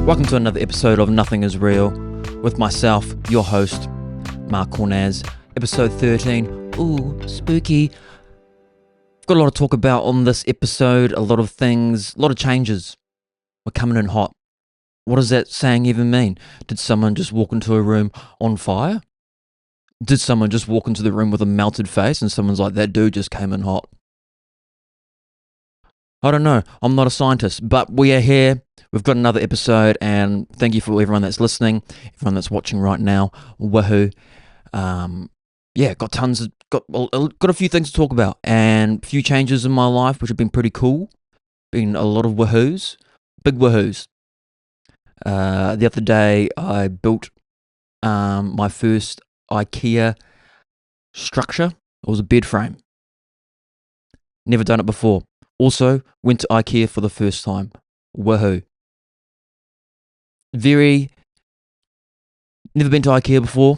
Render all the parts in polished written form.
Welcome to another episode of Nothing Is Real with myself, your host, Marc Cornaz. Episode 13. Ooh, spooky. Got a lot to talk about on this episode, a lot of things, a lot of changes. We're coming in hot. What does that saying even mean? Did someone just walk into a room on fire? Did someone just walk into the room with a melted face and someone's like, that dude just came in hot? I don't know. I'm not a scientist, but we are here. We've got another episode, and thank you for everyone that's listening, everyone that's watching right now. Woohoo! Got a few things to talk about, and a few changes in my life, which have been pretty cool. Been a lot of woohoos, big woohoos. The other day, I built my first IKEA structure. It was a bed frame. Never done it before. Also, went to IKEA for the first time. Woohoo. Never been to IKEA before.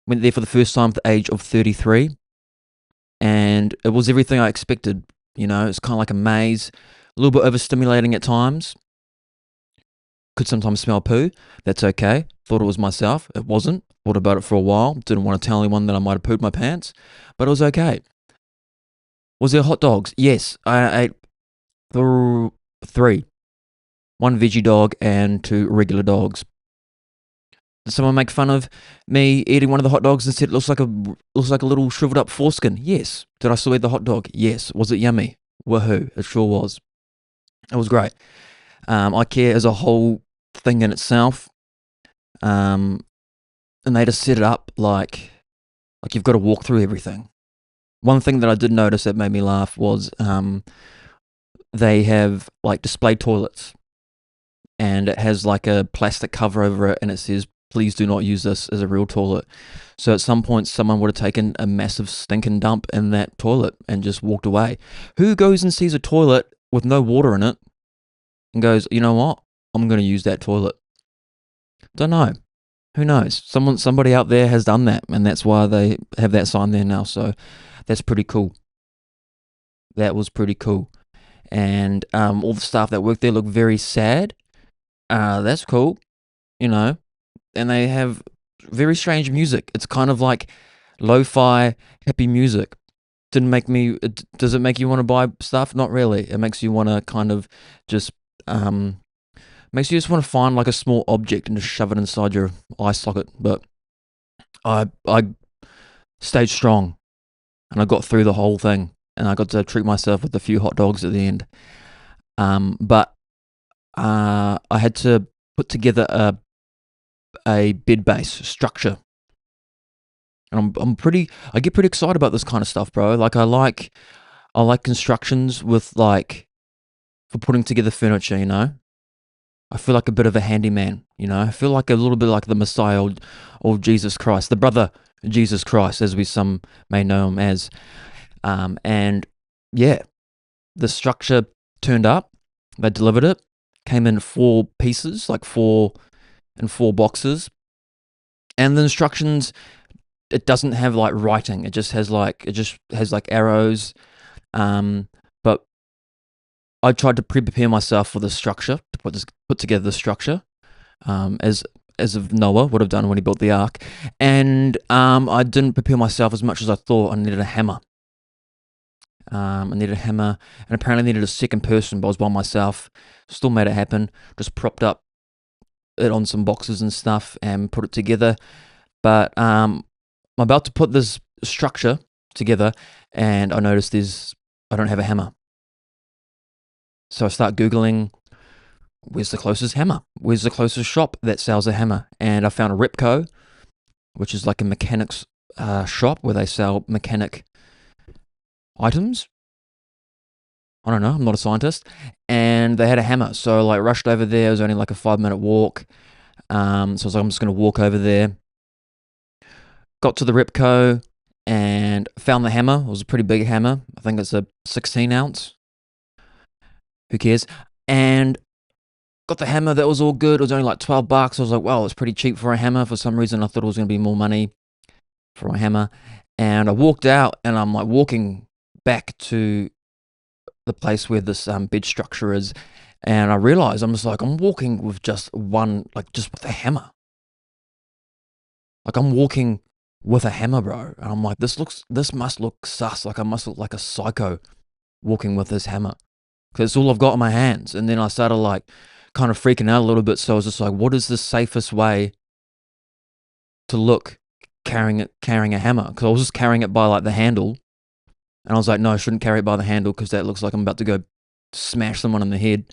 Went there for the first time at the age of 33. And it was everything I expected. You know, it's kind of like a maze. A little bit overstimulating at times. Could sometimes smell poo. That's okay. Thought it was myself. It wasn't. Thought about it for a while. Didn't want to tell anyone that I might have pooed my pants. But it was okay. Was there hot dogs? Yes. I ate three. One veggie dog and two regular dogs. Did someone make fun of me eating one of the hot dogs and said it looks like a little shriveled up foreskin? Yes. Did I still eat the hot dog? Yes. Was it yummy? Woohoo. It sure was. It was great. IKEA is a whole thing in itself. And they just set it up like you've got to walk through everything. One thing that I did notice that made me laugh was they have like display toilets. And it has like a plastic cover over it, and it says, please do not use this as a real toilet. So at some point, someone would have taken a massive stinking dump in that toilet and just walked away. Who goes and sees a toilet with no water in it and goes, you know what, I'm going to use that toilet? Don't know. Who knows? Somebody out there has done that, and that's why they have that sign there now. So that's pretty cool. That was pretty cool. And all the staff that work there look very sad. That's cool, you know, and they have very strange music. It's kind of like lo-fi, happy music. Does it make you want to buy stuff? Not really. It makes you want to kind of just, makes you just want to find like a small object and just shove it inside your eye socket. But I stayed strong, and I got through the whole thing, and I got to treat myself with a few hot dogs at the end. But I had to put together a bed base structure, and I get pretty excited about this kind of stuff, bro. Like I like constructions with like for putting together furniture. You know, I feel like a bit of a handyman. You know, I feel like a little bit like the Messiah or Jesus Christ, the brother Jesus Christ, as some may know him as. And yeah, the structure turned up. They delivered it. Came in 4 pieces, like 4 boxes. And the instructions, it doesn't have like writing. It just has like arrows. But I tried to prepare myself for the structure, to put together the structure, as of Noah would have done when he built the ark. And I didn't prepare myself as much as I thought. I needed a hammer. And apparently needed a second person, but I was by myself. Still made it happen. Just propped up it on some boxes and stuff and put it together. But I'm about to put this structure together, and I noticed I don't have a hammer. So I start Googling, where's the closest hammer? Where's the closest shop that sells a hammer? And I found a Repco, which is like a mechanics shop where they sell mechanic items. I don't know, I'm not a scientist. And they had a hammer, so I like rushed over there. It was only like a 5-minute walk. So I was like, I'm just going to walk over there. Got to the Repco and found the hammer. It was a pretty big hammer. I think it's a 16 ounce. Who cares? And got the hammer. That was all good. It was only like $12. I was like, wow, it's pretty cheap for a hammer. For some reason, I thought it was going to be more money for a hammer. And I walked out, and I'm like walking back to the place where this bed structure is, And I realized I'm just like, I'm walking with just one, like just with a hammer. Like I'm walking with a hammer, bro. And I'm like, this must look sus. Like I must look like a psycho walking with this hammer. Because it's all I've got in my hands. And then I started like kind of freaking out a little bit. So I was just like, what is the safest way to look carrying a hammer? Because I was just carrying it by like the handle. And I was like, no, I shouldn't carry it by the handle because that looks like I'm about to go smash someone in the head.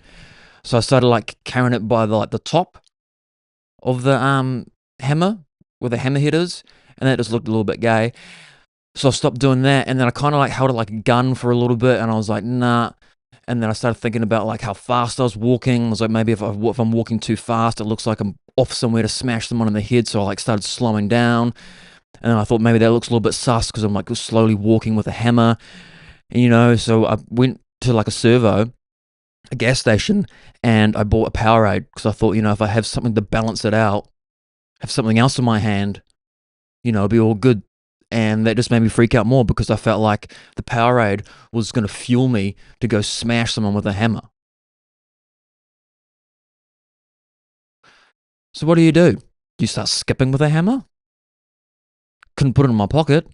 So I started like carrying it by the top of the hammer where the hammerhead is, and that just looked a little bit gay. So I stopped doing that, and then I kind of like held it like a gun for a little bit, and I was like, nah. And then I started thinking about like how fast I was walking. I was like, maybe if I'm walking too fast, it looks like I'm off somewhere to smash someone in the head. So I like started slowing down, and then I thought maybe that looks a little bit sus because I'm like slowly walking with a hammer, So I went to like a gas station, and I bought a Powerade because I thought, if I have something to balance it out, have something else in my hand, it'll be all good. And that just made me freak out more because I felt like the Powerade was going to fuel me to go smash someone with a hammer. So what do? Do you start skipping with a hammer? Couldn't put it in my pocket.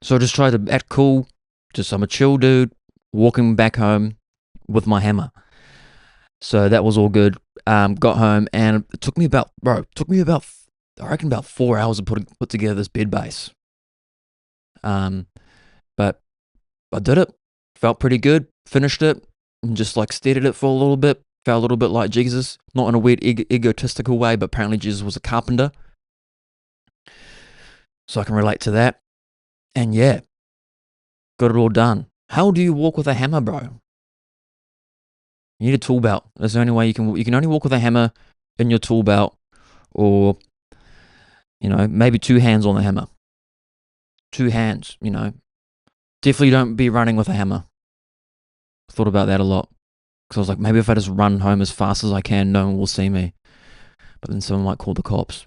So I just tried to act cool. Just I'm a chill dude walking back home with my hammer. So that was all good. Got home and it took me about I reckon about 4 hours to put together this bed base. But I did it. Felt pretty good. Finished it and just like stared at it for a little bit. Felt a little bit like Jesus, not in a weird egotistical way, but apparently Jesus was a carpenter, so I can relate to that. And yeah, got it all done. How do you walk with a hammer, bro? You need a tool belt. That's the only way you can. You can only walk with a hammer in your tool belt, or maybe two hands on the hammer. Two hands. Definitely don't be running with a hammer. Thought about that a lot because I was like, maybe if I just run home as fast as I can, no one will see me. But then someone might call the cops.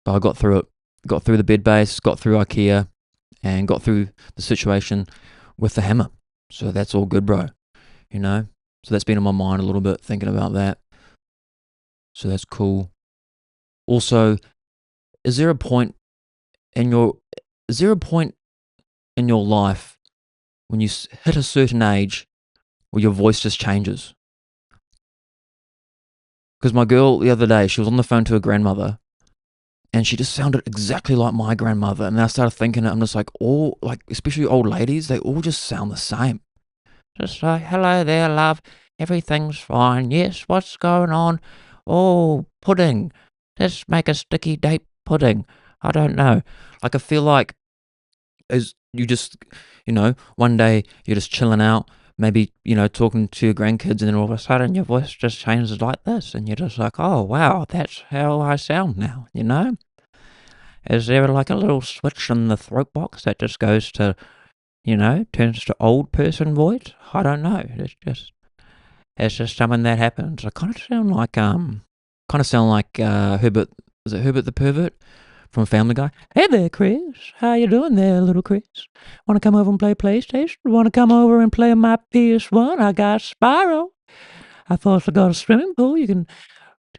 But I got through it. Got through the bed base. Got through IKEA, and got through the situation with the hammer. So that's all good, bro. So that's been in my mind a little bit, thinking about that. So that's cool. Also, is there a point in your life when you hit a certain age where your voice just changes? Because my girl the other day, she was on the phone to her grandmother, and she just sounded exactly like my grandmother. And then I started thinking, I'm just like, especially old ladies, they all just sound the same. Just like, hello there, love. Everything's fine. Yes, what's going on? Oh, pudding. Let's make a sticky date pudding. I don't know. Like, I feel like as you just, one day you're just chilling out, maybe, talking to your grandkids, and then all of a sudden your voice just changes like this. And you're just like, oh, wow, that's how I sound now, Is there like a little switch in the throat box that just goes to, turns to old person voice? I don't know. It's just something that happens. I kind of sound like Herbert. Is it Herbert the pervert from Family Guy? Hey there, Chris. How you doing there, little Chris? Want to come over and play PlayStation? Want to come over and play my PS1? I got Spyro. I've also got a swimming pool.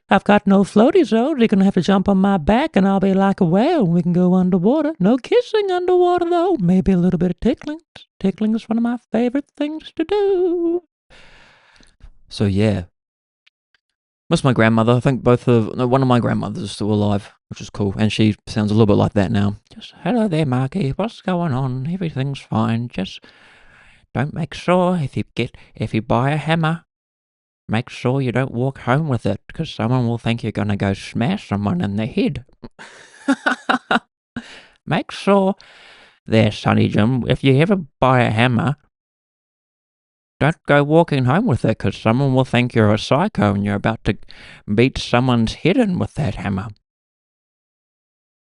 I've got no floaties though. You're gonna have to jump on my back, and I'll be like a whale. We can go underwater. No kissing underwater though. Maybe a little bit of tickling. Tickling is one of my favorite things to do. So yeah, miss my grandmother. I think one of my grandmothers is still alive, which is cool, and she sounds a little bit like that now. Just hello there, Marky. What's going on? Everything's fine. Just don't make sure if you buy a hammer, make sure you don't walk home with it, because someone will think you're gonna go smash someone in the head. Make sure there, Sonny Jim, if you ever buy a hammer, don't go walking home with it, because someone will think you're a psycho and you're about to beat someone's head in with that hammer.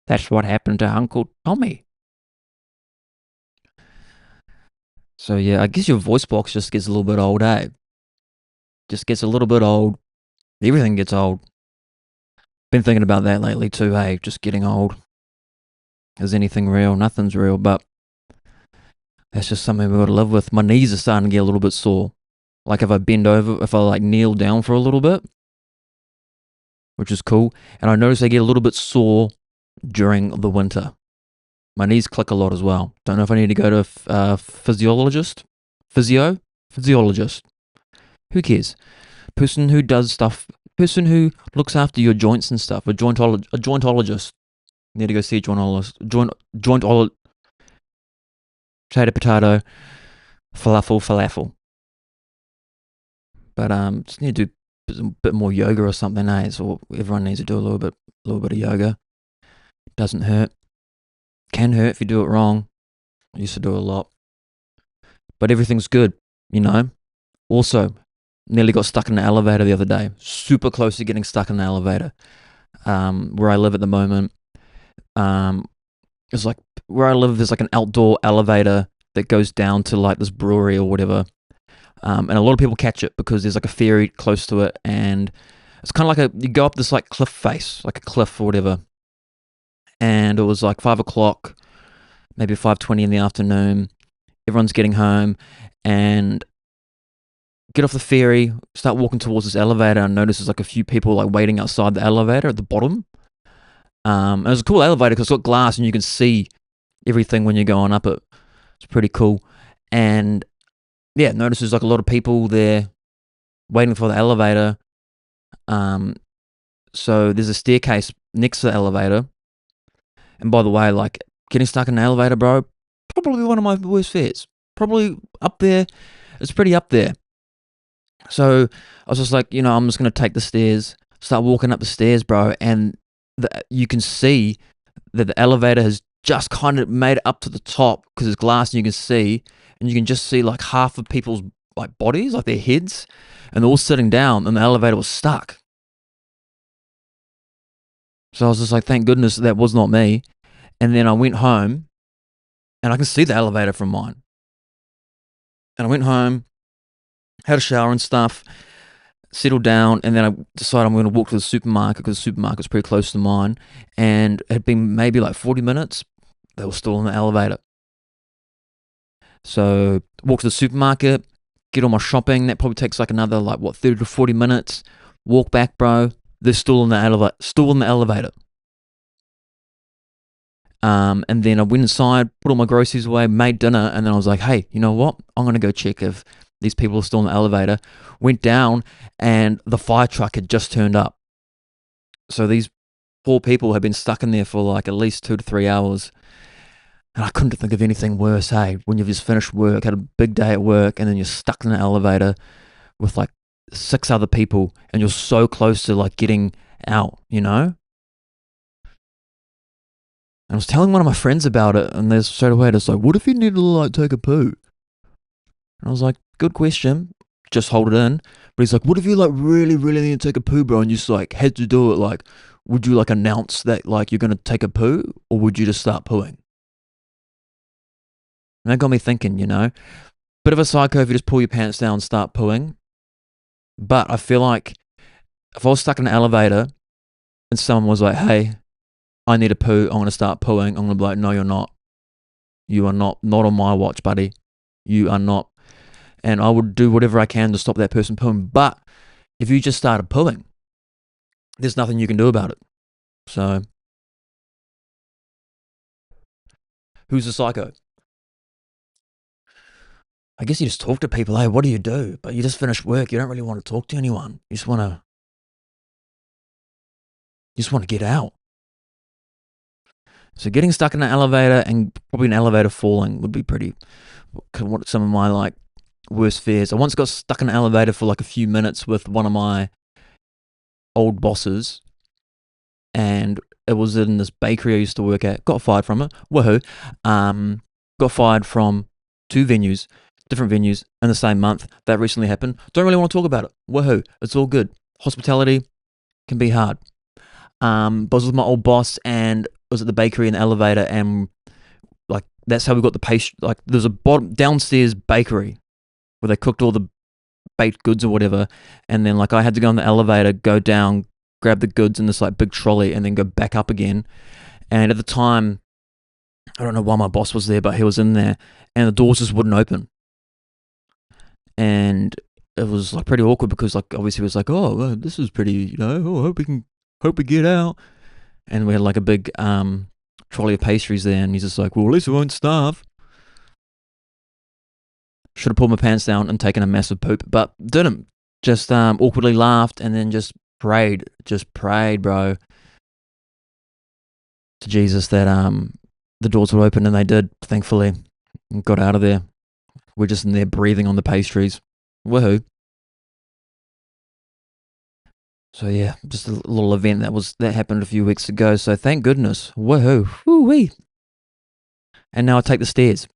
That's what happened to Uncle Tommy. So yeah, I guess your voice box just gets a little bit old, eh? Just gets a little bit old. Everything gets old. Been thinking about that lately too, hey? Just getting old. Is anything real? Nothing's real, but that's just something we've got to live with. My knees are starting to get a little bit sore. Like if I bend over, if I like kneel down for a little bit, which is cool. And I notice I get a little bit sore during the winter. My knees click a lot as well. Don't know if I need to go to a physiologist. Physiologist. Who cares? Person who does stuff. Person who looks after your joints and stuff. A jointologist. Need to go see a jointologist. Potato. Falafel. But just need to do a bit more yoga or something, eh? So everyone needs to do a little bit of yoga. Doesn't hurt. Can hurt if you do it wrong. I used to do it a lot. But everything's good, you know. Also, nearly got stuck in an elevator the other day. Super close to getting stuck in an elevator. Where I live at the moment, it's like where I live. There's like an outdoor elevator that goes down to like this brewery or whatever. And a lot of people catch it because there's like a ferry close to it, and it's kind of like you go up this like cliff face, like a cliff or whatever. And it was like 5 o'clock, maybe 5:20 in the afternoon. Everyone's getting home, and get off the ferry, start walking towards this elevator, and notice there's like a few people like waiting outside the elevator at the bottom. And it was a cool elevator because it's got glass and you can see everything when you're going up it. It's pretty cool. And yeah, notice there's like a lot of people there waiting for the elevator. So there's a staircase next to the elevator. And by the way, like getting stuck in an elevator, bro, probably one of my worst fears. Probably up there. It's pretty up there. So I was just like, I'm just going to take the stairs, start walking up the stairs, bro. And you can see that the elevator has just kind of made it up to the top because there's glass and you can see. And you can just see like half of people's like bodies, like their heads. And they're all sitting down and the elevator was stuck. So I was just like, thank goodness that was not me. And then I went home and I can see the elevator from mine. And I went home, had a shower and stuff, settled down, and then I decided I'm going to walk to the supermarket because the supermarket's pretty close to mine. And it had been maybe like 40 minutes. They were still in the elevator. So walk to the supermarket, get all my shopping. That probably takes like another 30 to 40 minutes. Walk back, bro. They're still in the elevator. And then I went inside, put all my groceries away, made dinner, and then I was like, hey, you know what? I'm going to go check if these people are still in the elevator. Went down, and the fire truck had just turned up. So these poor people had been stuck in there for like at least 2 to 3 hours. And I couldn't think of anything worse, hey, when you've just finished work, had a big day at work, and then you're stuck in an elevator with like 6 other people, and you're so close to like getting out, And I was telling one of my friends about it, and they're straight away just like, what if you needed to like take a poo? And I was like, good question. Just hold it in. But he's like, what if you like really, really need to take a poo, bro, and you just like had to do it? Like, would you like announce that like you're going to take a poo, or would you just start pooing? And that got me thinking, Bit of a psycho if you just pull your pants down and start pooing. But I feel like if I was stuck in an elevator and someone was like, hey, I need a poo, I'm going to start pooing, I'm going to be like, no, you're not. You are not on my watch, buddy. You are not. And I would do whatever I can to stop that person pooing. But if you just started pooing, there's nothing you can do about it. So, who's the psycho? I guess you just talk to people, hey, what do you do? But you just finished work, you don't really want to talk to anyone. You just want to get out. So getting stuck in an elevator and probably an elevator falling would be some of my like worst fears. I once got stuck in an elevator for like a few minutes with one of my old bosses, and it was in this bakery I used to work at. Got fired from it. Woohoo. Got fired from 2 venues, different venues in the same month. That recently happened. Don't really want to talk about it. Woohoo. It's all good. Hospitality can be hard. But I was with my old boss and I was at the bakery in the elevator, and like that's how we got the pastry. Like there's a downstairs bakery where they cooked all the baked goods or whatever, and then like I had to go in the elevator, go down, grab the goods in this like big trolley, and then go back up again. And at the time, I don't know why my boss was there, but he was in there, and the doors just wouldn't open. And it was like pretty awkward because like obviously it was like, oh, well, this is pretty, oh, hope we get out, and we had like a big trolley of pastries there, and he's just like, well, at least we won't starve. Should have pulled my pants down and taken a massive poop, but didn't. Just awkwardly laughed and then just prayed, bro, to Jesus that the doors would open, and they did, thankfully, and got out of there. We're just in there breathing on the pastries. Woohoo. So yeah, just a little event that happened a few weeks ago. So thank goodness. Woohoo. Woo-wee. And now I take the stairs.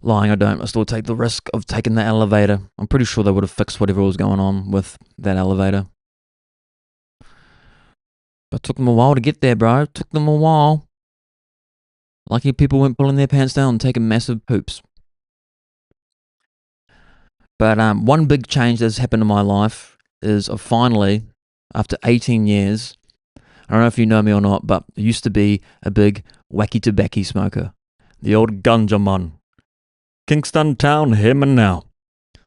Lying, I don't. I still take the risk of taking the elevator. I'm pretty sure they would have fixed whatever was going on with that elevator. But it took them a while to get there, bro. It took them a while. Lucky people weren't pulling their pants down and taking massive poops. But one big change that's happened in my life is finally, after 18 years, I don't know if you know me or not, but I used to be a big wacky tobacco smoker. The old ganja man. Kingston Town, him and now.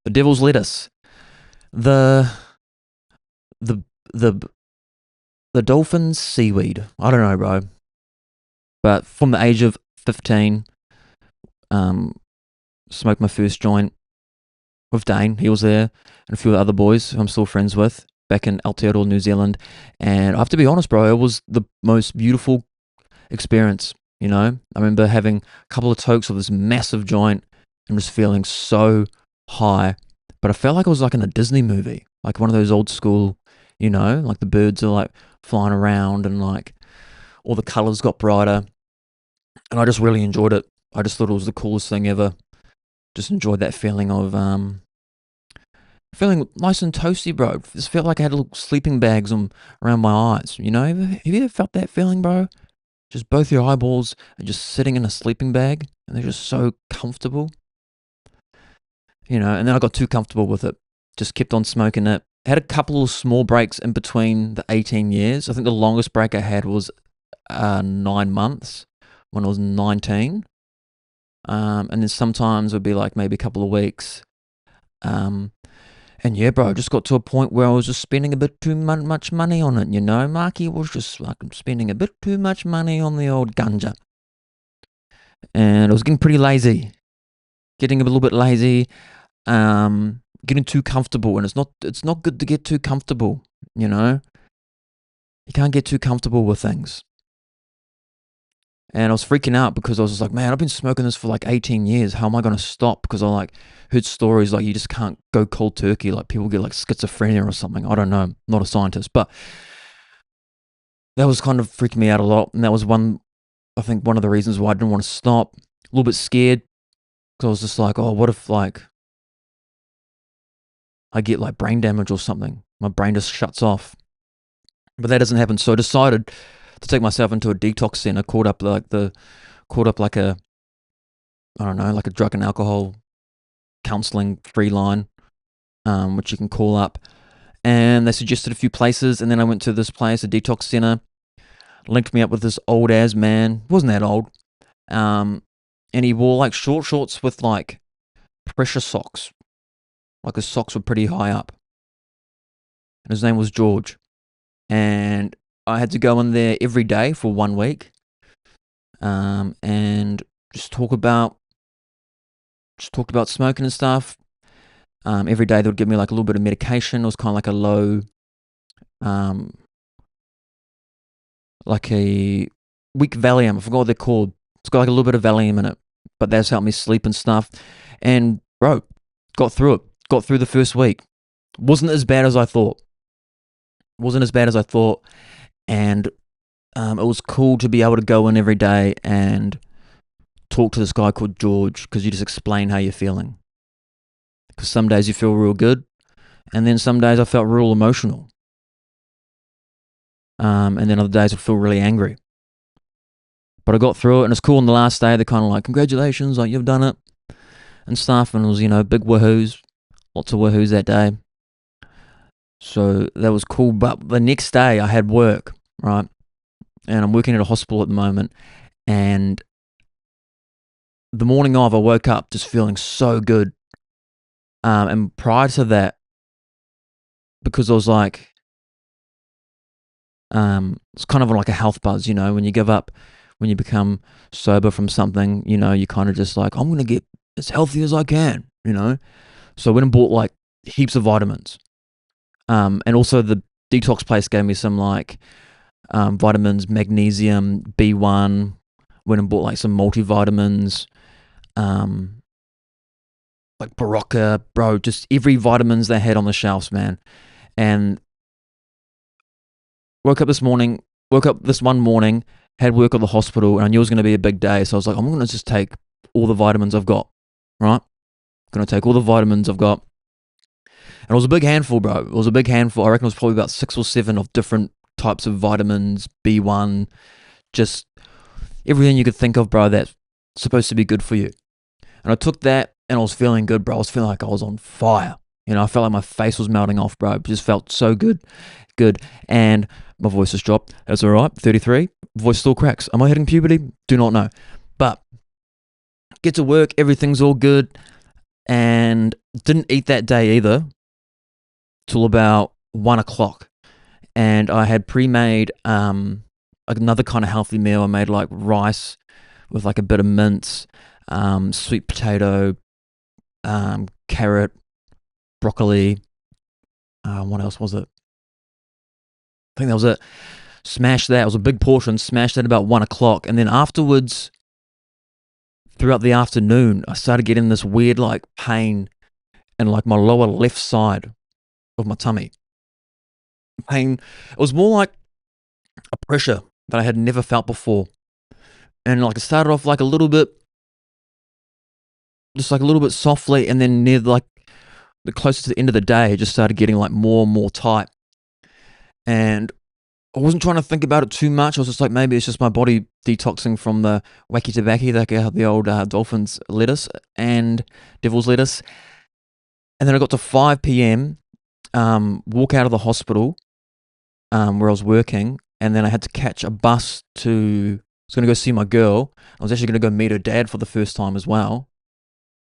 The Devil's Lettuce. The Dolphin's seaweed. I don't know, bro. But from the age of 15, smoked my first joint with Dane. He was there, and a few other boys who I'm still friends with back in Aotearoa, New Zealand. And I have to be honest, bro, it was the most beautiful experience, I remember having a couple of tokes of this massive joint and just feeling so high. But I felt like I was like in a Disney movie, like one of those old school, like the birds are like flying around and like all the colors got brighter. And I just really enjoyed it. I just thought it was the coolest thing ever. Just enjoyed that feeling of feeling nice and toasty, bro. Just felt like I had little sleeping bags around my eyes. Have you ever felt that feeling, bro? Just both your eyeballs are just sitting in a sleeping bag, and they're just so comfortable. And then I got too comfortable with it. Just kept on smoking it. Had a couple of small breaks in between the 18 years. I think the longest break I had was 9 months when I was 19. And then sometimes it would be like maybe a couple of weeks. And yeah, bro, I just got to a point where I was just spending a bit too much money on it, Marky was just like spending a bit too much money on the old ganja. And I was getting pretty lazy. Getting a little bit lazy. Getting too comfortable, and it's not good to get too comfortable. You can't get too comfortable with things. And I was freaking out because I was just like, man, I've been smoking this for like 18 years. How am I going to stop? Because I like heard stories like you just can't go cold turkey. Like people get like schizophrenia or something. I don't know. I'm not a scientist, but that was kind of freaking me out a lot. And that was I think one of the reasons why I didn't want to stop. A little bit scared because I was just like, oh, what if like I get like brain damage or something? My brain just shuts off. But that doesn't happen. So I decided to take myself into a detox center, called up like a, I don't know, like a drug and alcohol counseling free line, which you can call up. And they suggested a few places, and then I went to this place, a detox center, linked me up with this old ass man. Wasn't that old. And he wore like short shorts with like pressure socks. Like his socks were pretty high up. And his name was George. And I had to go in there every day for 1 week, and just talked about smoking and stuff. Every day they would give me like a little bit of medication. It was kind of like a low, like a weak Valium. I forgot what they're called. It's got like a little bit of Valium in it, but that's helped me sleep and stuff. And bro, got through it. Got through the first week. Wasn't as bad as I thought. And it was cool to be able to go in every day and talk to this guy called George, because you just explain how you're feeling. Because some days you feel real good, and then some days I felt real emotional. And then other days I feel really angry. But I got through it, and it's cool. On the last day, they're kind of like, congratulations, like you've done it and stuff. And it was, big woohoos, lots of woohoos that day. So that was cool. But the next day I had work, right? And I'm working at a hospital at the moment. And the morning of, I woke up just feeling so good. And prior to that, because I was like, it's kind of like a health buzz, you know, when you give up, when you become sober from something, you know, you kind of just like, I'm going to get as healthy as I can, you know. So I went and bought like heaps of vitamins. And also the detox place gave me some like vitamins, magnesium, B1. Went and bought like some multivitamins, like Barocca, bro, just every vitamins they had on the shelves, man. And woke up this one morning, had work at the hospital, and I knew it was going to be a big day. So I was like, I'm going to just take all the vitamins I've got, right? Going to take all the vitamins I've got. And it was a big handful, bro. It was a big handful. I reckon it was probably about 6 or 7 of different types of vitamins, B1, just everything you could think of, bro, that's supposed to be good for you. And I took that and I was feeling good, bro. I was feeling like I was on fire. You know, I felt like my face was melting off, bro. It just felt so good. And my voice has dropped. That's all right. 33. Voice still cracks. Am I hitting puberty? Do not know. But get to work. Everything's all good. And didn't eat that day either till about 1 o'clock. And I had pre-made another kind of healthy meal. I made like rice with like a bit of mince, sweet potato, carrot, broccoli. What else was it? I think that was it. Smashed that. It was a big portion. Smashed that about 1 o'clock. And then afterwards, throughout the afternoon, I started getting this weird like pain in like my lower left side of my tummy. Pain. It was more like a pressure that I had never felt before. And like it started off like a little bit, just like a little bit softly, and then near like the closer to the end of the day, it just started getting like more and more tight. And I wasn't trying to think about it too much. I was just like, maybe it's just my body detoxing from the wacky tobacco, like the old dolphins lettuce and devil's lettuce. And then I got to 5 p.m., walk out of the hospital where I was working, and then I had to catch a bus I was going to go see my girl. I was actually going to go meet her dad for the first time as well.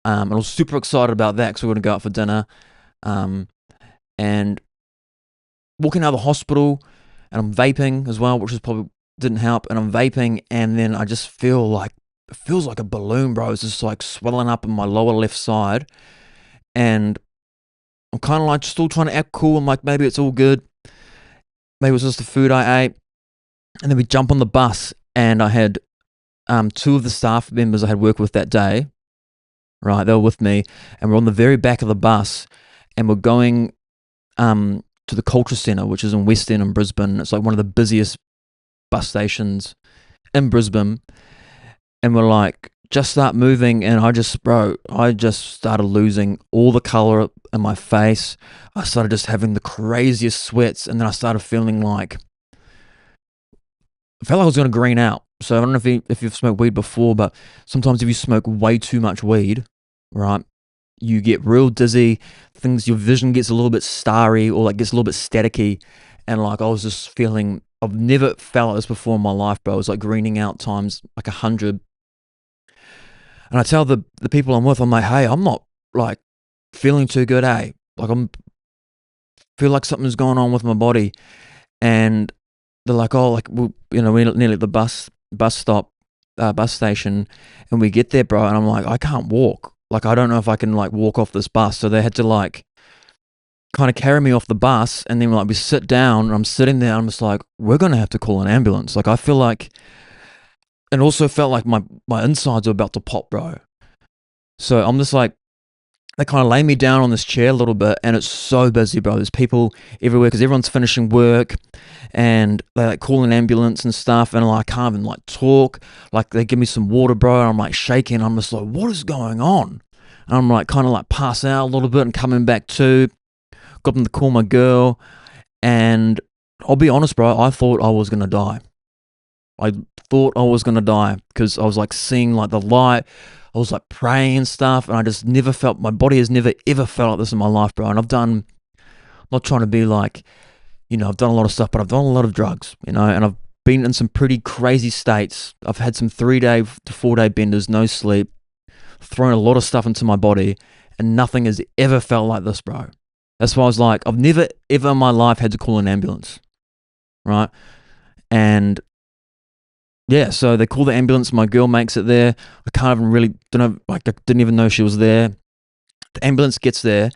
And I was super excited about that because we were going to go out for dinner. And walking out of the hospital, and I'm vaping as well, which is probably didn't help. And I'm vaping, and then I just feel like it feels like a balloon, bro. It's just like swelling up in my lower left side, and I'm kind of like still trying to act cool. I'm like, maybe it's all good. Maybe it was just the food I ate. And then we jump on the bus, and I had 2 of the staff members I had worked with that day. Right, they were with me, and we're on the very back of the bus, and we're going to the Culture Centre, which is in West End in Brisbane. It's like one of the busiest bus stations in Brisbane. And we're like, just start moving, and I just started losing all the colour in my face. I started just having the craziest sweats, and then I started feeling like, I felt like I was going to green out. So I don't know if you've smoked weed before, but sometimes if you smoke way too much weed, right, you get real dizzy, your vision gets a little bit starry or like gets a little bit staticky. And like I was just feeling, I've never felt like this before in my life, bro. It was like greening out times like 100. And I tell the people I'm with, I'm like, hey, I'm not like feeling too good, eh? Like feel like something's going on with my body. And they're like, oh, like, well, you know, we're nearly at the bus stop, bus station, and we get there, bro, and I'm like, I can't walk. Like, I don't know if I can like walk off this bus. So they had to like kind of carry me off the bus, and then like we sit down, and I'm sitting there, and I'm just like, we're gonna have to call an ambulance. Like, I feel like, and also felt like my insides are about to pop, bro. So I'm just like, they kind of lay me down on this chair a little bit, and it's so busy, bro. There's people everywhere because everyone's finishing work, and they like call an ambulance and stuff, and like, I can't even like talk. Like, they give me some water, bro, and I'm like shaking. I'm just like, what is going on? And I'm like kind of like pass out a little bit and coming back to. Got them to call my girl, and I'll be honest, bro, I thought I was gonna die. I thought I was gonna die because I was like seeing like the light. I was like praying and stuff, and I just never felt, my body has never ever felt like this in my life, bro. And I'm not trying to be like, you know, I've done a lot of stuff, but I've done a lot of drugs, you know, and I've been in some pretty crazy states. I've had some 3-day to 4-day benders, no sleep, thrown a lot of stuff into my body, and nothing has ever felt like this, bro. That's why I was like, I've never ever in my life had to call an ambulance, right? And yeah, so they call the ambulance. My girl makes it there. I can't even really, don't know, like, I didn't even know she was there. The ambulance gets there, and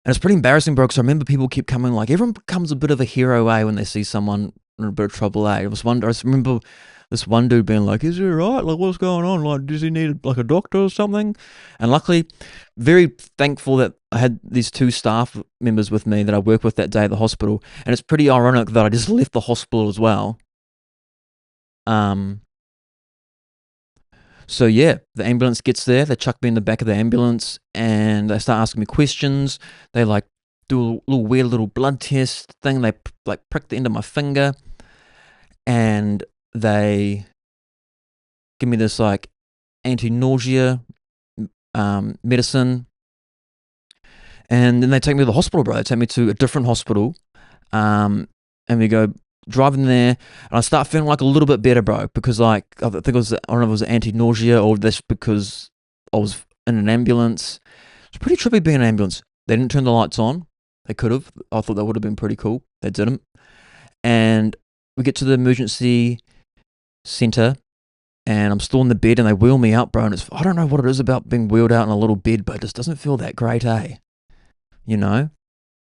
it's pretty embarrassing, bro, because I remember people keep coming, like, everyone becomes a bit of a hero, when they see someone in a bit of trouble, I just remember this one dude being like, is he alright? Like, what's going on? Like, does he need, like, a doctor or something? And luckily, very thankful that I had these 2 staff members with me that I worked with that day at the hospital. And it's pretty ironic that I just left the hospital as well. So yeah, the ambulance gets there. They chuck me in the back of the ambulance, and they start asking me questions. They like do a little weird little blood test thing. They like prick the end of my finger, and they give me this like anti-nausea medicine, and then they take me to the hospital, bro. They take me to a different hospital, and we go driving there, and I start feeling like a little bit better, bro, because like I think it was, I don't know if it was anti-nausea or this because I was in an ambulance. It's pretty trippy being in an ambulance. They didn't turn the lights on. They could have. I thought that would have been pretty cool. They didn't. And we get to the emergency center, and I'm still in the bed, and they wheel me out, bro. And I don't know what it is about being wheeled out in a little bed, but it just doesn't feel that great, you know?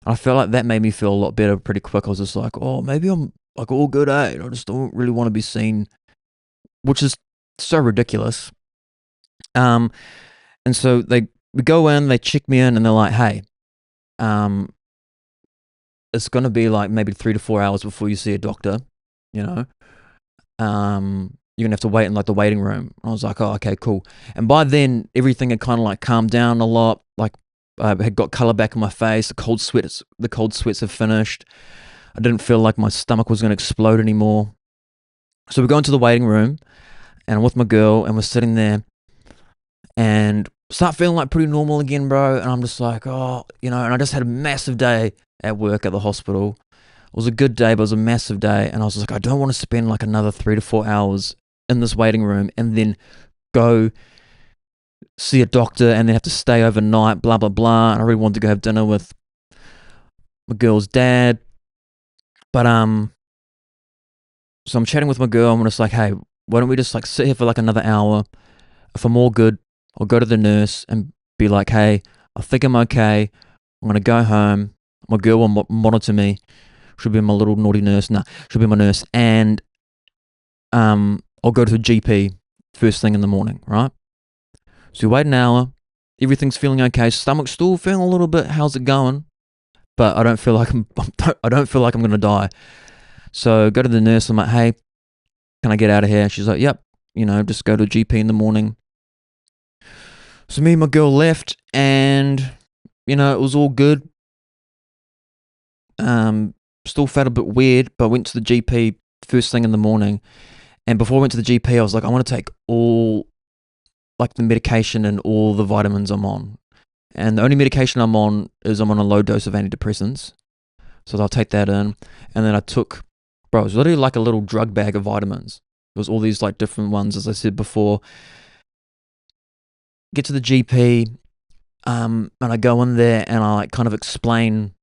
I felt like that made me feel a lot better pretty quick. I was just like, oh, maybe I'm like all good, I just don't really want to be seen, which is so ridiculous. And so we go in, they check me in, and they're like, hey, it's going to be like maybe 3 to 4 hours before you see a doctor, you know? You're going to have to wait in like the waiting room. And I was like, oh, okay, cool. And by then, everything had kind of like calmed down a lot. Like, I had got color back in my face. The cold sweats have finished. I didn't feel like my stomach was going to explode anymore. So we go into the waiting room, and I'm with my girl, and we're sitting there, and start feeling like pretty normal again, bro. And I'm just like, oh, and I just had a massive day at work at the hospital. It was a good day, but it was a massive day. And I was like, I don't want to spend like another 3 to 4 hours in this waiting room and then go see a doctor and then have to stay overnight, blah, blah, blah. And I really wanted to go have dinner with my girl's dad. But, so I'm chatting with my girl. I'm just like, hey, why don't we just like sit here for like another hour? If I'm all good, I'll go to the nurse and be like, hey, I think I'm okay. I'm going to go home. My girl will monitor me. She'll be my little naughty nurse. Nah, she'll be my nurse. And I'll go to the GP first thing in the morning, right? So you wait an hour. Everything's feeling okay. Stomach's still feeling a little bit, how's it going? But I don't feel like I'm going to die. So go to the nurse. I'm like, hey, can I get out of here? She's like, yep. Just go to a GP in the morning. So me and my girl left, and it was all good. Still felt a bit weird, but went to the GP first thing in the morning. And before I went to the GP, I was like, I want to take all like the medication and all the vitamins I'm on. And the only medication I'm on is I'm on a low dose of antidepressants. So I'll take that in. And then I took, bro, it was literally like a little drug bag of vitamins. There was all these like different ones, as I said before. Get to the GP, and I go in there and I like kind of explain.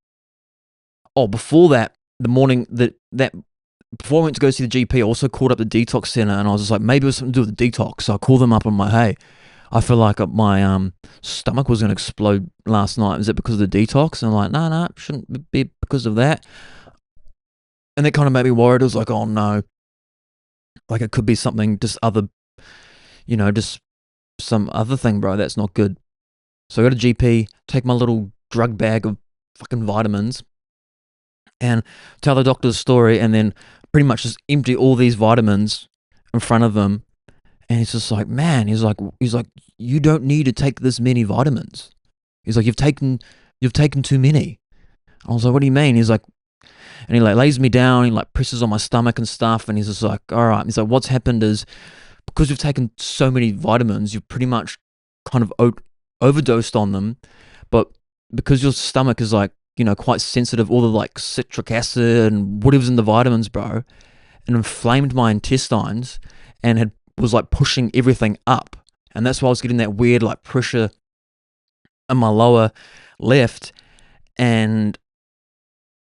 Oh, before that, the morning that before I went to go see the GP, I also called up the detox center, and I was just like, maybe it was something to do with the detox. So I called them up and I'm like, hey, I feel like my stomach was going to explode last night. Is it because of the detox? And I'm like, no, it shouldn't be because of that. And that kind of made me worried. It was like, oh no, like it could be something, just other, just some other thing, bro. That's not good. So I go to GP, take my little drug bag of fucking vitamins, and tell the doctor the story, and then pretty much just empty all these vitamins in front of him. And he's just like, man, he's like, you don't need to take this many vitamins. He's like, you've taken too many. I was like, what do you mean? He's like, and he like lays me down, he like presses on my stomach and stuff, and he's just like, all right. He's like, what's happened is because you've taken so many vitamins, you've pretty much kind of overdosed on them, but because your stomach is like, quite sensitive, all the like citric acid and whatever's in the vitamins, bro, and inflamed my intestines and was like pushing everything up. And that's why I was getting that weird like pressure in my lower left, and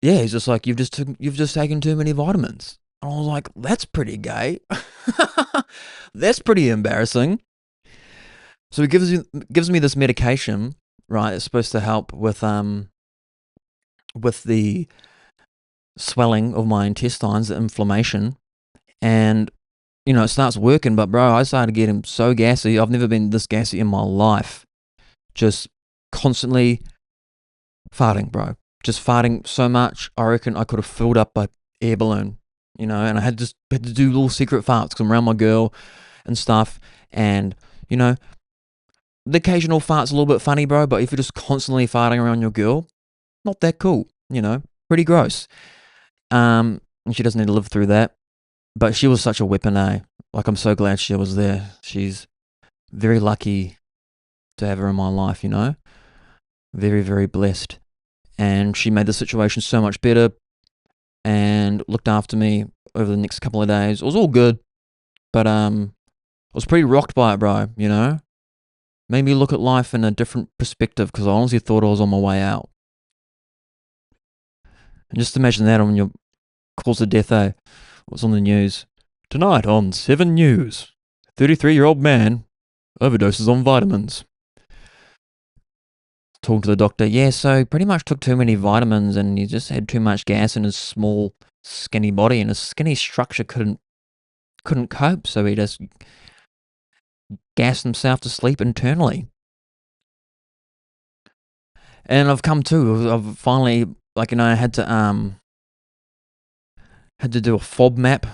yeah, he's just like, you've just taken too many vitamins. And I was like, that's pretty gay. That's pretty embarrassing. So he gives me this medication, right? It's supposed to help with the swelling of my intestines, the inflammation, and it starts working. But bro, I started getting so gassy. I've never been this gassy in my life. Just constantly farting, bro. Just farting so much. I reckon I could have filled up a air balloon, and I had to do little secret farts because I'm around my girl and stuff. And, the occasional fart's a little bit funny, bro, but if you're just constantly farting around your girl, not that cool, pretty gross. And she doesn't need to live through that. But she was such a weapon, eh? Like, I'm so glad she was there. She's very lucky to have her in my life, Very, very blessed. And she made the situation so much better and looked after me over the next couple of days. It was all good, but I was pretty rocked by it, bro, Made me look at life in a different perspective because I honestly thought I was on my way out. And just imagine that on your cause of death, eh? What's on the news? Tonight on 7 News, 33-year-old man overdoses on vitamins. Talking to the doctor, yeah, so he pretty much took too many vitamins and he just had too much gas in his small, skinny body, and his skinny structure couldn't cope, so he just gassed himself to sleep internally. And I've come to, I've finally, I had to do a FOB map.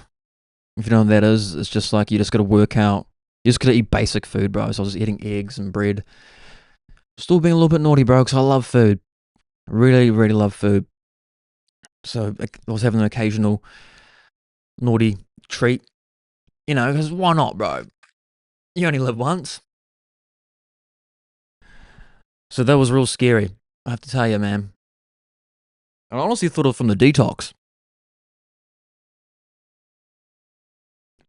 If you know what that is, it's just like you just got to work out. You just got to eat basic food, bro. So I was just eating eggs and bread. Still being a little bit naughty, bro, because I love food. Really, really love food. So I was having an occasional naughty treat, because why not, bro? You only live once. So that was real scary, I have to tell you, man. I honestly thought it was from the detox,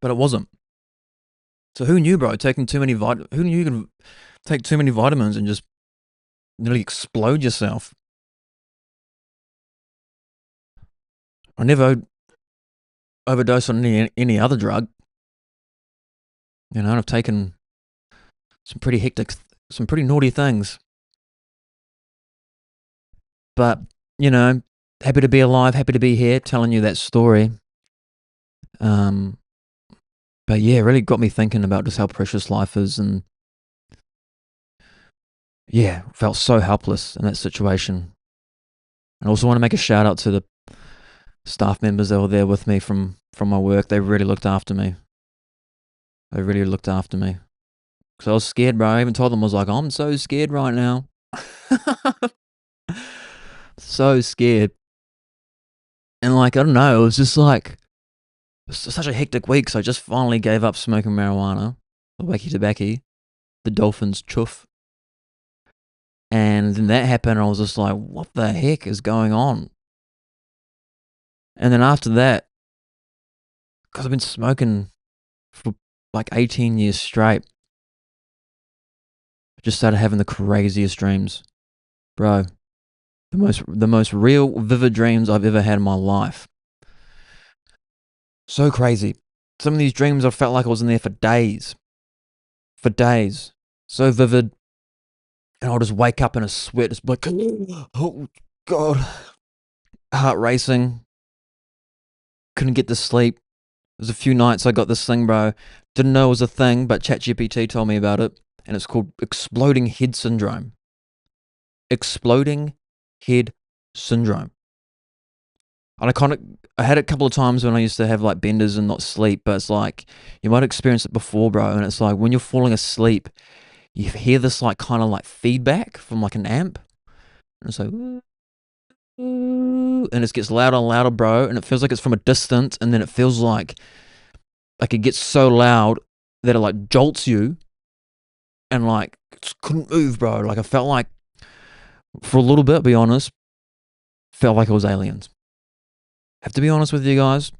but it wasn't. So who knew, bro? Who knew you can take too many vitamins and just nearly explode yourself? I never overdosed on any other drug. I've taken some pretty hectic, some pretty naughty things. But, happy to be alive, happy to be here telling you that story. But yeah, it really got me thinking about just how precious life is, and yeah, felt so helpless in that situation. I also want to make a shout out to the staff members that were there with me from my work. They really looked after me. Because I was scared, bro. I even told them, I was like, I'm so scared right now. So scared. And I don't know, it was just such a hectic week, so I just finally gave up smoking marijuana, the wacky tobacco, the dolphins chuff. And then that happened, and I was just like, what the heck is going on? And then after that, because I've been smoking for 18 years straight, I just started having the craziest dreams. Bro, the most real, vivid dreams I've ever had in my life. So crazy. Some of these dreams I felt like I was in there for days. For days. So vivid. And I'll just wake up in a sweat, just like, oh God. Heart racing. Couldn't get to sleep. There's a few nights I got this thing, bro. Didn't know it was a thing, but ChatGPT told me about it. And it's called exploding head syndrome. Exploding head syndrome. And I had it a couple of times when I used to have benders and not sleep, but it's you might experience it before, bro. And it's when you're falling asleep, you hear this kind of feedback from an amp. And it's and it gets louder and louder, bro. And it feels like it's from a distance. And then it feels like it gets so loud that it jolts you. And couldn't move, bro. I felt for a little bit, be honest, felt like it was aliens. Have to be honest with you guys.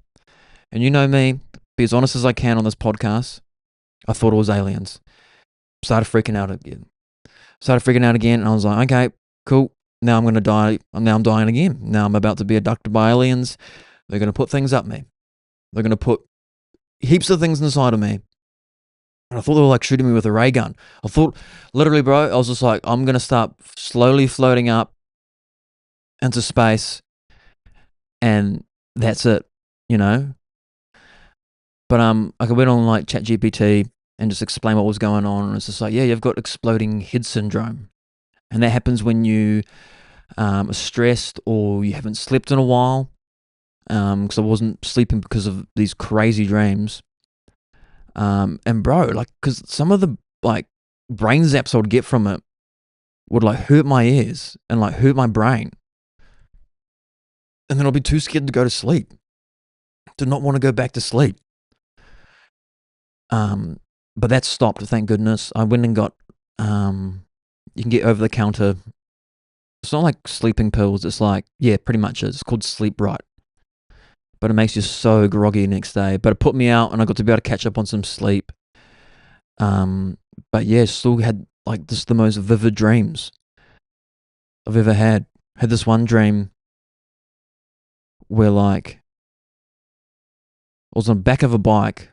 And you know me, be as honest as I can on this podcast. I thought it was aliens. Started freaking out again. Started freaking out again, and I was like, okay, cool. Now I'm going to die. Now I'm dying again. Now I'm about to be abducted by aliens. They're going to put things up me. They're going to put heaps of things inside of me. And I thought they were like shooting me with a ray gun. I thought, literally, bro, I was just like, I'm going to start slowly floating up into space, and that's it, you know? But I went on like ChatGPT and just explain what was going on. And it's just like, yeah, you've got exploding head syndrome. And that happens when you are stressed or you haven't slept in a while. Because I wasn't sleeping because of these crazy dreams. And bro, like, because some of the like brain zaps I would get from it would like hurt my ears and like hurt my brain. And then I'd be too scared to go to sleep. Did not want to go back to sleep. But that stopped, thank goodness. I went and got, you can get over the counter. It's not like sleeping pills. It's like, yeah, pretty much is. It's called Sleep Right. But it makes you so groggy next day. But it put me out and I got to be able to catch up on some sleep. But yeah, still had like just the most vivid dreams I've ever had. Had this one dream where like I was on the back of a bike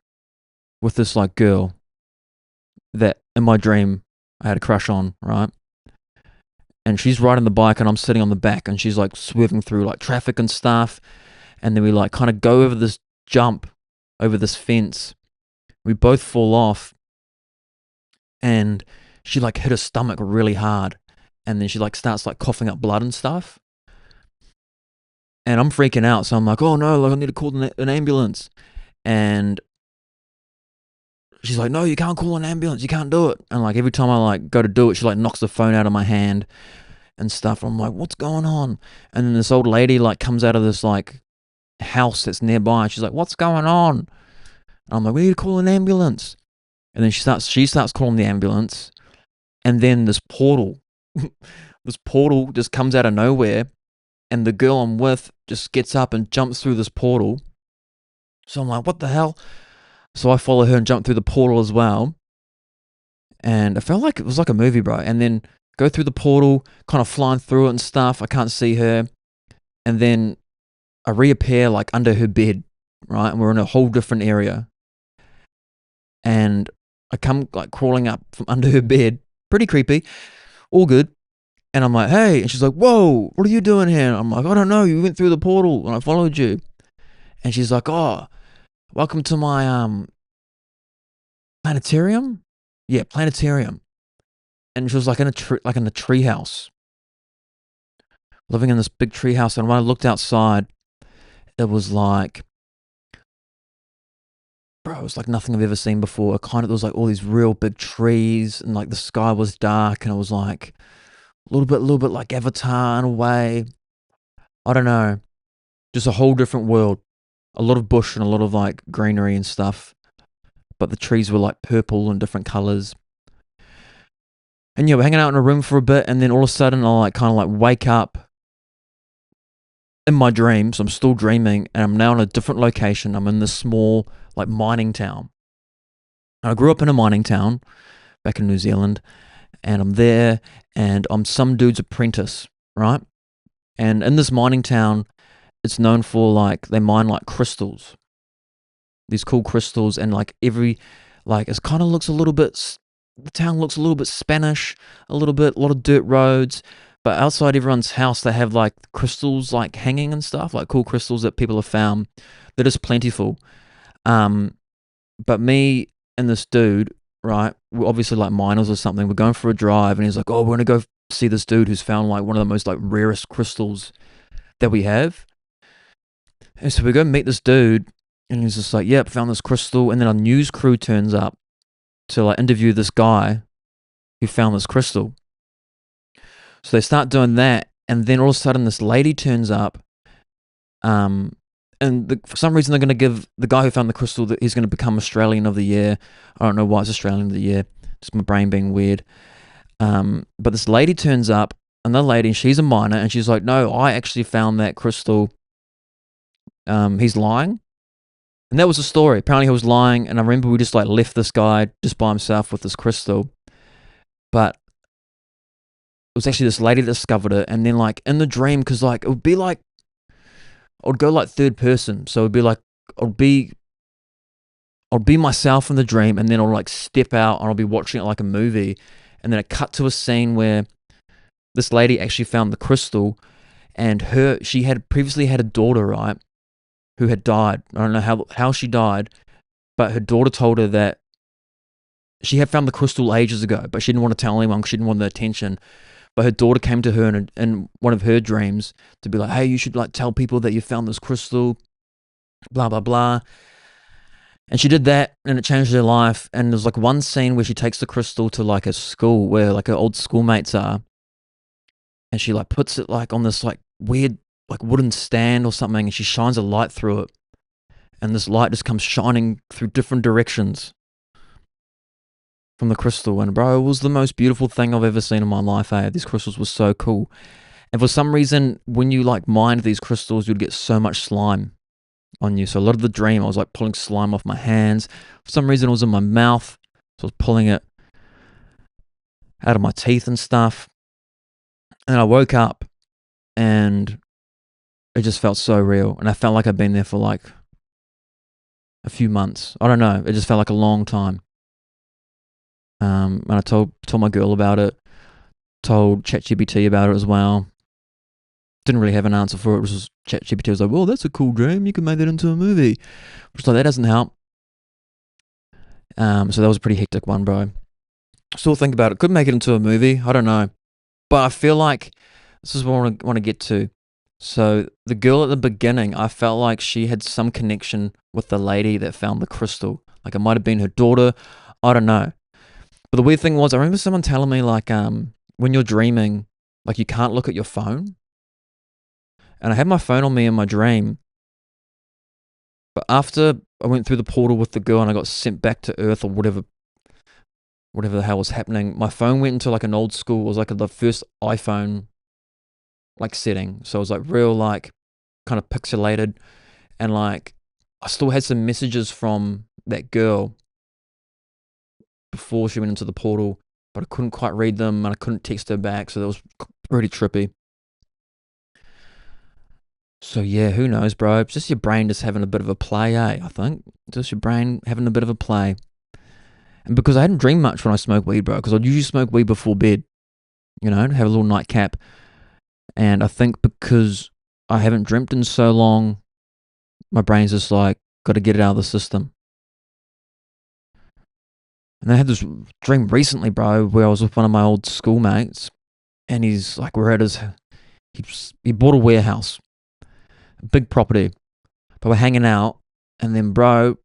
with this like girl that in my dream I had a crush on, right? And she's riding the bike and I'm sitting on the back and she's like swerving through like traffic and stuff. And then we like kind of go over this jump over this fence. We both fall off and she like hit her stomach really hard. And then she like starts like coughing up blood and stuff. And I'm freaking out. So I'm like, oh no, like I need to call an ambulance. And she's like, no, you can't call an ambulance. You can't do it. And like every time I like go to do it, she like knocks the phone out of my hand and stuff. I'm like, what's going on? And then this old lady like comes out of this like house that's nearby. And she's like, what's going on? And I'm like, we need to call an ambulance. And then she starts calling the ambulance. And then this portal just comes out of nowhere. And the girl I'm with just gets up and jumps through this portal. So I'm like, what the hell? So I follow her and jump through the portal as well. And I felt like it was like a movie, bro. And then go through the portal, kind of flying through it and stuff. I can't see her. And then I reappear like under her bed, right? And we're in a whole different area. And I come like crawling up from under her bed. Pretty creepy. All good. And I'm like, hey. And she's like, whoa, what are you doing here? And I'm like, I don't know. You went through the portal and I followed you. And she's like, oh, welcome to my planetarium? Yeah, planetarium. And she was like in a tree house. Living in this big tree house. And when I looked outside, it was like, bro, it was like nothing I've ever seen before. There was like all these real big trees and like the sky was dark and it was like a little bit like Avatar in a way. I don't know. Just a whole different world. A lot of bush and a lot of like greenery and stuff. But the trees were like purple and different colors. And yeah, we're hanging out in a room for a bit and then all of a sudden I like kind of like wake up in my dreams. I'm still dreaming and I'm now in a different location. I'm in this small like mining town. I grew up in a mining town back in New Zealand and I'm there and I'm some dude's apprentice, right? And in this mining town, it's known for like, they mine like crystals, these cool crystals and like it kind of looks a little bit, the town looks a little bit Spanish, a lot of dirt roads, but outside everyone's house, they have like crystals like hanging and stuff, like cool crystals that people have found that is plentiful. But me and this dude, right, we're obviously like miners or something. We're going for a drive and he's like, oh, we're going to go see this dude who's found like one of the most like rarest crystals that we have. And so we go meet this dude and he's just like, yep, found this crystal. And then a news crew turns up to like interview this guy who found this crystal. So they start doing that. And then all of a sudden this lady turns up. For some reason, they're going to give the guy who found the crystal that he's going to become Australian of the Year. I don't know why it's Australian of the Year. Just my brain being weird. But this lady turns up, another lady, and she's a miner, and she's like, no, I actually found that crystal. He's lying. And that was the story. Apparently he was lying, and I remember we just like left this guy just by himself with this crystal. But was actually this lady that discovered it, and then like in the dream, because like it would be like I would go like third person, so it'd be like I'd be I'd be myself in the dream, and then I'll like step out and I'll be watching it like a movie, and then it cut to a scene where this lady actually found the crystal, and she had previously had a daughter, right, who had died. I don't know how she died, but her daughter told her that she had found the crystal ages ago, but she didn't want to tell anyone because she didn't want the attention. But her daughter came to her in one of her dreams to be like, hey, you should like tell people that you found this crystal, blah, blah, blah. And she did that, and it changed her life. And there's like one scene where she takes the crystal to like a school where like her old schoolmates are, and she like puts it like on this like weird like wooden stand or something, and she shines a light through it, and this light just comes shining through different directions from the crystal. And bro, it was the most beautiful thing I've ever seen in my life. These crystals were so cool. And for some reason, when you like mined these crystals, you'd get so much slime on you. So a lot of the dream, I was like pulling slime off my hands. For some reason, it was in my mouth, so I was pulling it out of my teeth and stuff. And I woke up, and it just felt so real. And I felt like I'd been there for like a few months. I don't know. It just felt like a long time. And I told my girl about it. Told ChatGPT about it as well. Didn't really have an answer for it. It was just ChatGPT was like, well, that's a cool dream. You can make that into a movie. Which like, that doesn't help. So that was a pretty hectic one, bro. Still think about it. Could make it into a movie. I don't know. But I feel like this is what I want to get to. So the girl at the beginning, I felt like she had some connection with the lady that found the crystal. Like it might have been her daughter. I don't know. But the weird thing was, I remember someone telling me like, when you're dreaming, like you can't look at your phone. And I had my phone on me in my dream. But after I went through the portal with the girl and I got sent back to Earth or whatever the hell was happening, my phone went into like an old school. It was like the first iPhone like setting. So it was like real like kind of pixelated. And like I still had some messages from that girl before she went into the portal, but I couldn't quite read them and I couldn't text her back. So that was pretty trippy. So yeah, who knows, bro? It's just your brain just having a bit of a play, I think. Just your brain having a bit of a play. And because I hadn't dreamed much when I smoked weed, bro, because I'd usually smoke weed before bed, have a little nightcap. And I think because I haven't dreamt in so long, my brain's just like, got to get it out of the system. And I had this dream recently, bro, where I was with one of my old schoolmates, and he's like, we're at he bought a warehouse, a big property, but we're hanging out, and then, bro,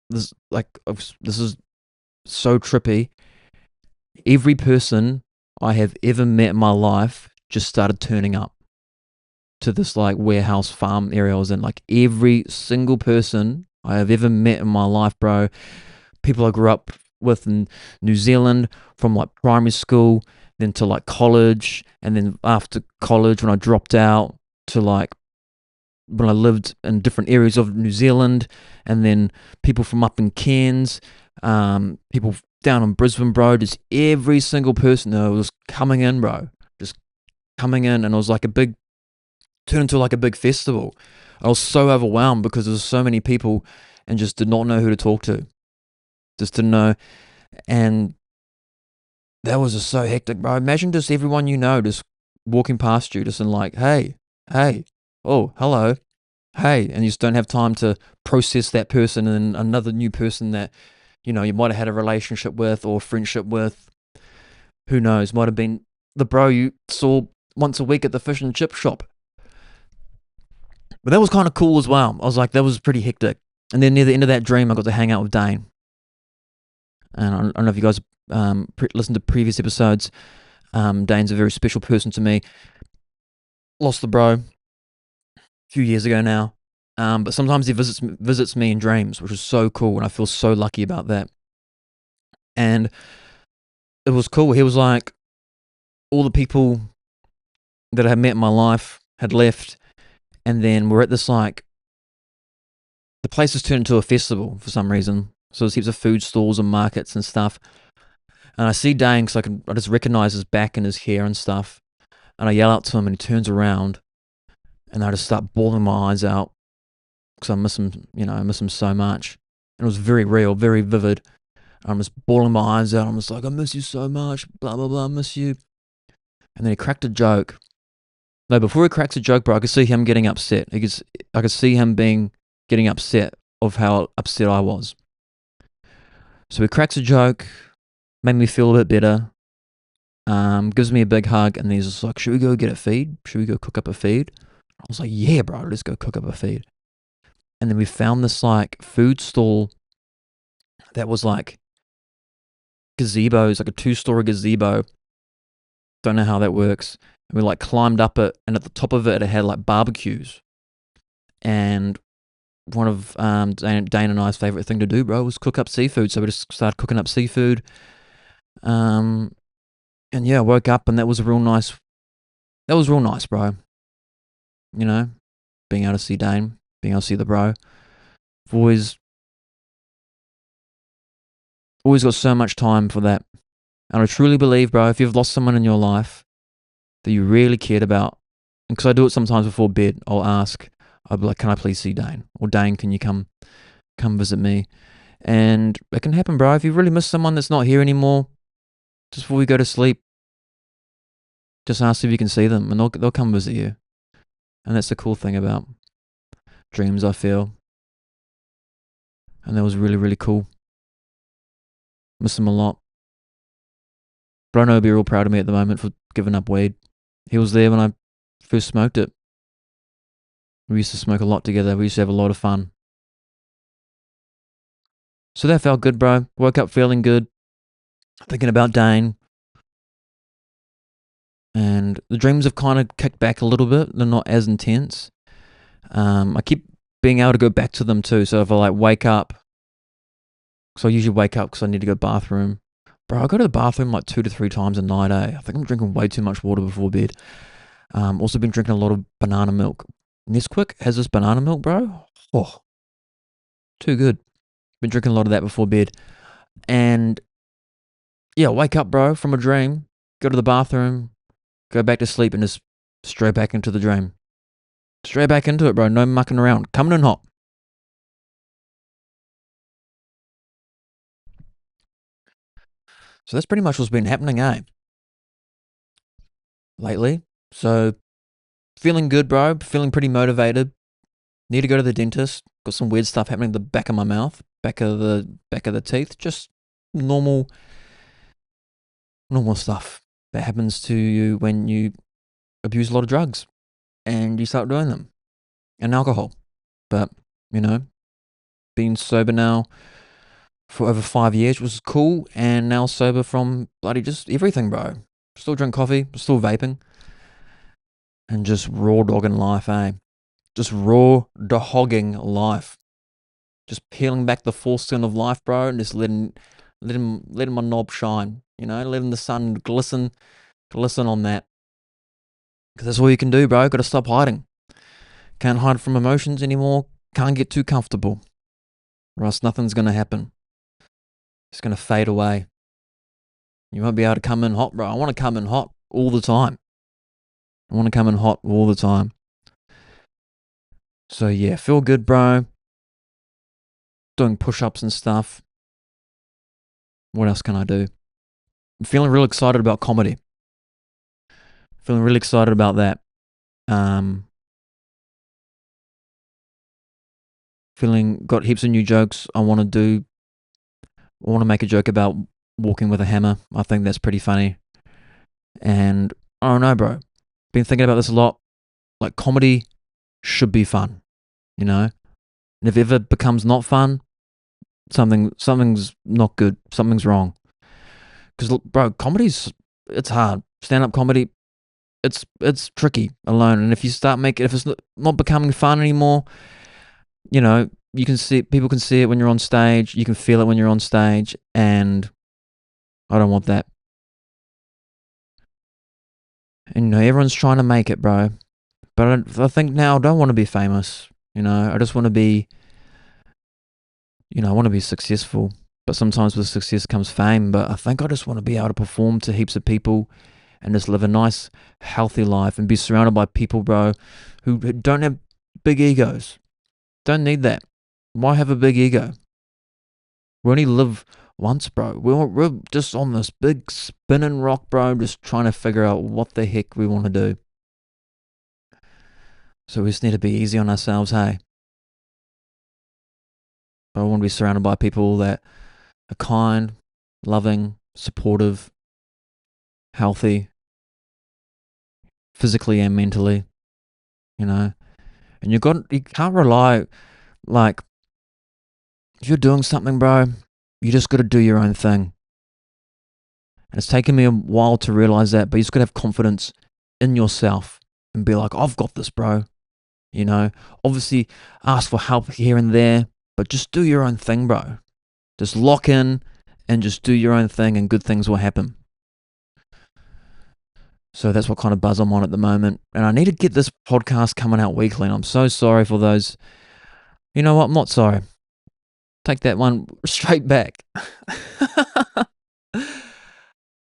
this is so trippy. Every person I have ever met in my life just started turning up to this like warehouse farm area I was in. Like every single person I have ever met in my life, bro. People I grew up with in New Zealand from like primary school, then to like college, and then after college when I dropped out to like when I lived in different areas of New Zealand, and then people from up in Cairns, people down in Brisbane, bro. Just every single person that was coming in, bro, just coming in, and it was like turned into like a big festival. I was so overwhelmed because there was so many people, and just did not know who to talk to. Just didn't know, and that was just so hectic, bro. Imagine just everyone just walking past you, just in like, hey, oh, hello, hey, and you just don't have time to process that person and another new person that you might have had a relationship with or friendship with. Who knows? Might have been the bro you saw once a week at the fish and chip shop. But that was kind of cool as well. I was like, that was pretty hectic. And then near the end of that dream, I got to hang out with Dane. And I don't know if you guys listened to previous episodes. Dane's a very special person to me. Lost the bro a few years ago now. But sometimes he visits me in dreams, which is so cool, and I feel so lucky about that. And it was cool. He was like, all the people that I had met in my life had left, and then we're at this like, the place has turned into a festival for some reason. So there's heaps of food stalls and markets and stuff. And I see Dane because I just recognize his back and his hair and stuff. And I yell out to him and he turns around and I just start bawling my eyes out because I miss him, I miss him so much. And it was very real, very vivid. I'm just bawling my eyes out. I'm just like, I miss you so much, blah, blah, blah, I miss you. And then he cracked a joke. No, before he cracks a joke, bro, I could see him getting upset. I could see him getting upset of how upset I was. So he cracks a joke, made me feel a bit better. Gives me a big hug, and he's just like, should we go get a feed? Should we go cook up a feed? I was like, yeah, bro, let's go cook up a feed. And then we found this like food stall that was like gazebos, like a 2-story gazebo. Don't know how that works. And we like climbed up it, and at the top of it, it had like barbecues. And one of Dane and I's favorite thing to do, bro, was cook up seafood. So we just started cooking up seafood. And yeah, I woke up, and that was real nice, bro. You know, being able to see Dane, being able to see the bro. I've always got so much time for that. And I truly believe, bro, if you've lost someone in your life that you really cared about, because I do it sometimes before bed, I'll be like, can I please see Dane? Or Dane, can you come visit me? And it can happen, bro. If you really miss someone that's not here anymore, just before we go to sleep, just ask if you can see them, and they'll come visit you. And that's the cool thing about dreams, I feel. And that was really, really cool. Miss him a lot. But I know he'll be real proud of me at the moment for giving up weed. He was there when I first smoked it. We used to smoke a lot together. We used to have a lot of fun. So that felt good, bro. Woke up feeling good. Thinking about Dane. And the dreams have kind of kicked back a little bit. They're not as intense. I keep being able to go back to them too. So if I like wake up, so I usually wake up because I need to go to the bathroom. Bro, I go to the bathroom like 2 to 3 times a night, I think I'm drinking way too much water before bed. Also been drinking a lot of banana milk. Nesquik has this banana milk, bro. Oh, too good. Been drinking a lot of that before bed. And yeah, wake up, bro, from a dream, go to the bathroom, go back to sleep, and just straight back into the dream. Straight back into it, bro. No mucking around. Coming in hot. So that's pretty much what's been happening, lately. So feeling good, bro. Feeling pretty motivated. Need to go to the dentist. Got some weird stuff happening in the back of my mouth, back of the teeth. Just normal stuff that happens to you when you abuse a lot of drugs and you start doing them, and alcohol. But being sober now for over 5 years was cool, and now sober from bloody just everything, bro. Still drink coffee, still vaping, and just raw dogging life, Just raw dogging life. Just peeling back the foreskin of life, bro, and just letting my knob shine. Letting the sun glisten on that. Because that's all you can do, bro. Got to stop hiding. Can't hide from emotions anymore. Can't get too comfortable, or else nothing's gonna happen. It's gonna fade away. You won't be able to come in hot, bro. I want to come in hot all the time. So yeah, feel good, bro. Doing push-ups and stuff. What else can I do? I'm feeling real excited about comedy. Feeling really excited about that. Got heaps of new jokes I want to do. I want to make a joke about walking with a hammer. I think that's pretty funny. And I don't know, bro. Been thinking about this a lot. Like, comedy should be fun, And if it ever becomes not fun, something's not good. Something's wrong. Because, bro, it's hard. Stand-up comedy, it's tricky alone. And if you start if it's not becoming fun anymore, you can see people can see it when you're on stage. You can feel it when you're on stage, and I don't want that. And everyone's trying to make it, bro. But I think now I don't want to be famous. I just want to be, I want to be successful. But sometimes with success comes fame. But I think I just want to be able to perform to heaps of people and just live a nice, healthy life and be surrounded by people, bro, who don't have big egos. Don't need that. Why have a big ego? We only live once, bro. We're just on this big spinning rock, bro, just trying to figure out what the heck we want to do. So we just need to be easy on ourselves, hey? I want to be surrounded by people that are kind, loving, supportive, healthy, physically and mentally, And you can't rely, like, if you're doing something, bro, you just got to do your own thing. And it's taken me a while to realize that, but you just got to have confidence in yourself and be like, I've got this, bro. Obviously ask for help here and there, but just do your own thing, bro. Just lock in and just do your own thing and good things will happen. So that's what kind of buzz I'm on at the moment. And I need to get this podcast coming out weekly. And I'm so sorry for those. You know what? I'm not sorry. Take that one straight back.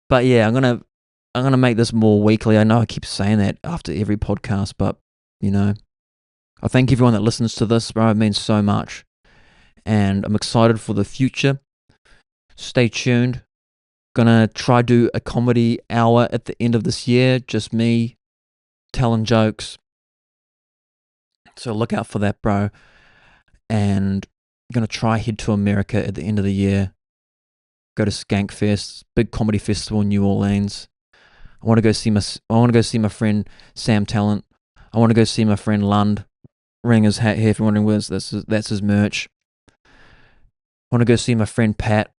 But yeah, I'm gonna make this more weekly. I know I keep saying that after every podcast, but I thank everyone that listens to this, bro. It means so much. And I'm excited for the future. Stay tuned. Gonna try do a comedy hour at the end of this year. Just me telling jokes. So look out for that, bro. And I'm gonna try head to America at the end of the year. Go to Skankfest, big comedy festival in New Orleans. I want to go see my friend Sam Talent. I want to go see my friend Lund. Ring his hat here if you're wondering where that's his merch. I want to go see my friend Pat.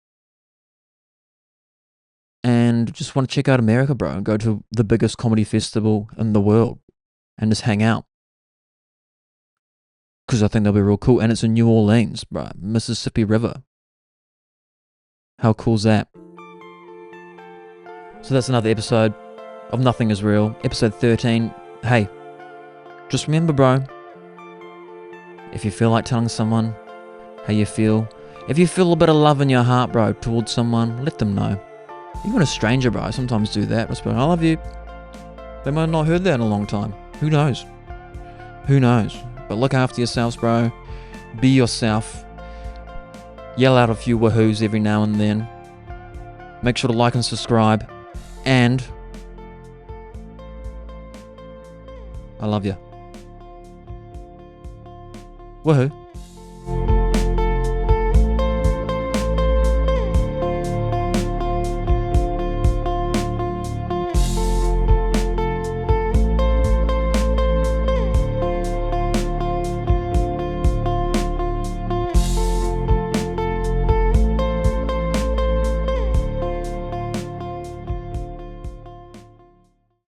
And just want to check out America, bro, and go to the biggest comedy festival in the world and just hang out. Because I think they'll be real cool. And it's in New Orleans, bro. Mississippi River. How cool's that? So that's another episode of Nothing Is Real. Episode 13. Hey, just remember, bro, if you feel like telling someone how you feel, if you feel a bit of love in your heart, bro, towards someone, let them know. Even a stranger, bro, sometimes do that. Whisper, I love you. They might have not heard that in a long time. Who knows? But look after yourselves, bro. Be yourself. Yell out a few wahoos every now and then. Make sure to like and subscribe. And I love you. Woohoo.